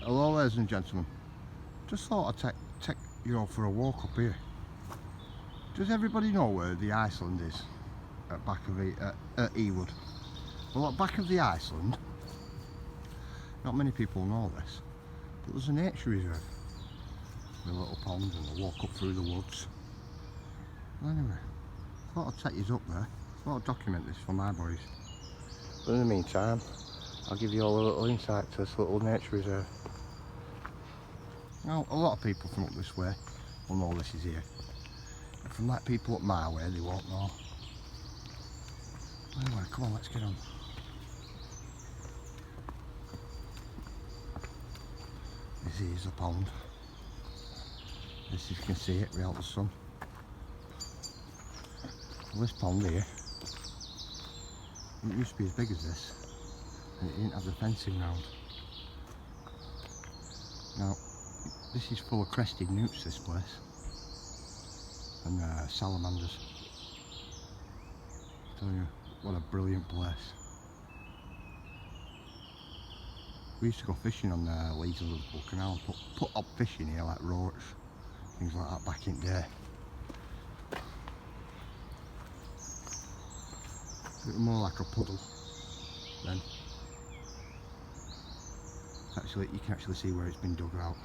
Hello ladies and gentlemen, just thought I'd take you all for a walk up here. Does everybody know where the Iceland is at back of at Ewood? Well, at back of the Iceland, not many people know this, but there's a nature reserve with a little pond and a walk up through the woods. Well, anyway, thought I'd take you up there, thought I'd document this for my boys. But in the meantime, I'll give you all a little insight to this little nature reserve. Now, a lot of people from up this way will know this is here. But from like people up my way, they won't know. Anyway, come on, let's get on. This is the pond. As you can see it without the sun. Well, this pond here, it used to be as big as this, and it didn't have the fencing round. Now, this is full of crested newts, this place, and salamanders. I tell you, what a brilliant place. We used to go fishing on the leads of Liverpool Canal, put up fishing here like roach, things like that back in the day. It was more like a puddle then. Actually, you can actually see where it's been dug out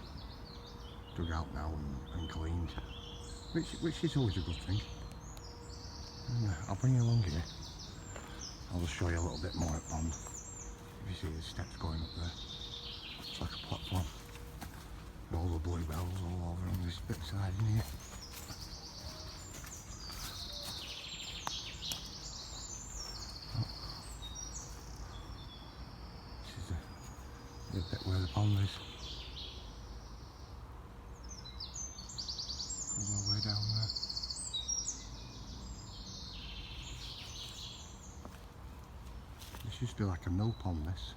now and cleaned, which is always a good thing. And, I'll bring you along here. I'll just show you a little bit more at pond. If you see the steps going up there, it's like a platform. And all the bluebells all over on this bit side in here. This is the bit where the pond is. Goes all the way down there. This used to be like a mill pond, this,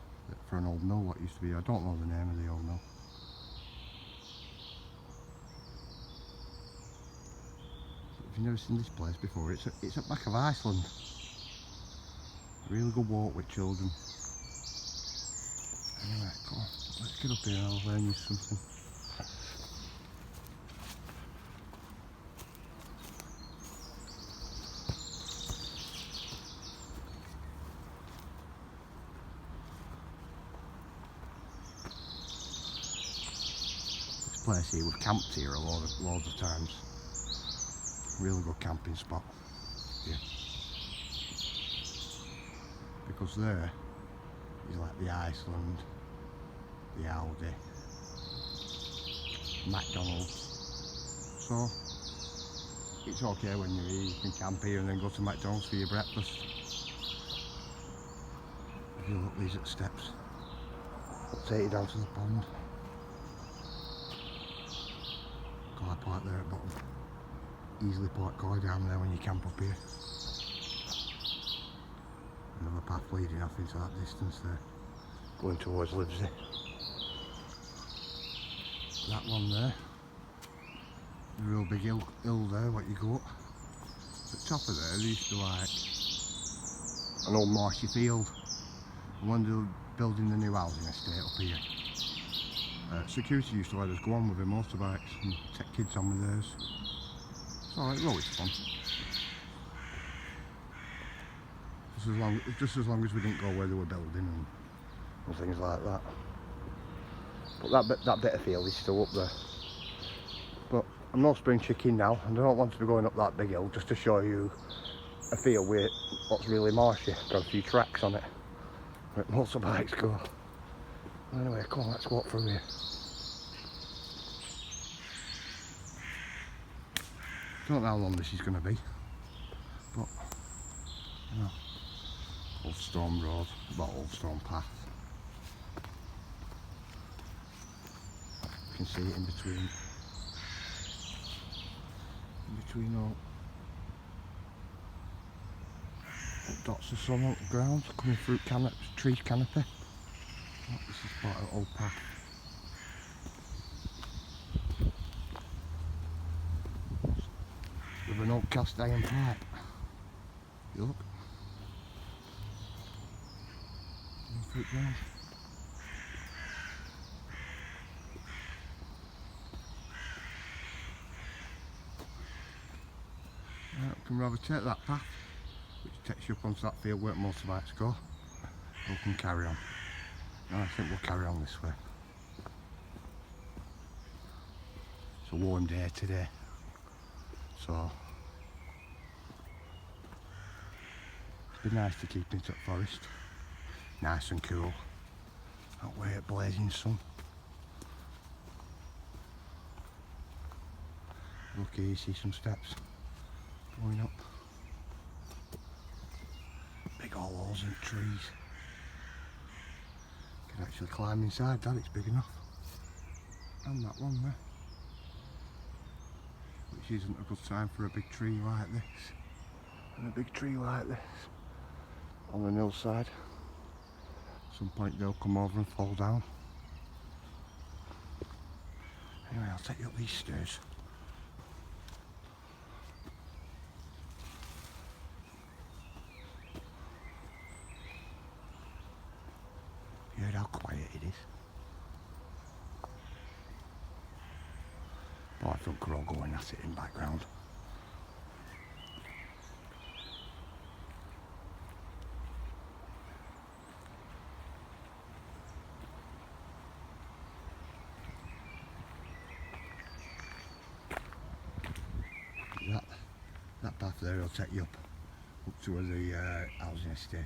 for an old mill, what used to be. I don't know the name of the old mill. But if you've never seen this place before, it's at the back of Iceland. Really good walk with children. Anyway, come on, let's get up here and I'll learn you something. Place here, we've camped here loads of times. Really good camping spot. Yeah. Because there is like the Iceland, the Aldi, McDonald's. So it's okay when you're here, you can camp here and then go to McDonald's for your breakfast. If you look, these at the steps, I'll take you down to the pond. Car park there at the bottom. Easily park car down there when you camp up here. Another path leading off into that distance there, going towards Livesey. That one there, the real big hill there, what you go up. At the top of there used to like an old marshy field. And when they were building the new housing estate up here, security used to let us go on with their motorbikes and take kids on with theirs. So it was always fun. Just as long as we didn't go where they were building and things like that. But that bit of field is still up there. But I'm no spring chicken now, and I don't want to be going up that big hill just to show you a field where what's really marshy. Got a few tracks on it where motorbikes go. Anyway, come on, let's walk through here. Don't know how long this is going to be, but you know, Old Stone Road, about Old Stone Path. You can see it in between all dots of sun on the ground, coming through tree canopy. Oh, this is part of an old path. With an old cast iron pipe. You look. Through it down. can rather take that path, which takes you up onto that field where motorbikes go, or we can carry on. And I think we'll carry on this way. It's a warm day today, so it's been nice to keep into the forest. Nice and cool, not way at blazing sun. Look here, you see some steps going up. Big old holes in trees. You can actually climb inside that, it's big enough. And that one there. Which isn't a good sign for a big tree like this. And a big tree like this on an hillside. At some point they'll come over and fall down. Anyway, I'll take you up these stairs. You heard how quiet it is? Oh, I think we're all going at it in the background. That path there will take you up to where the housing estate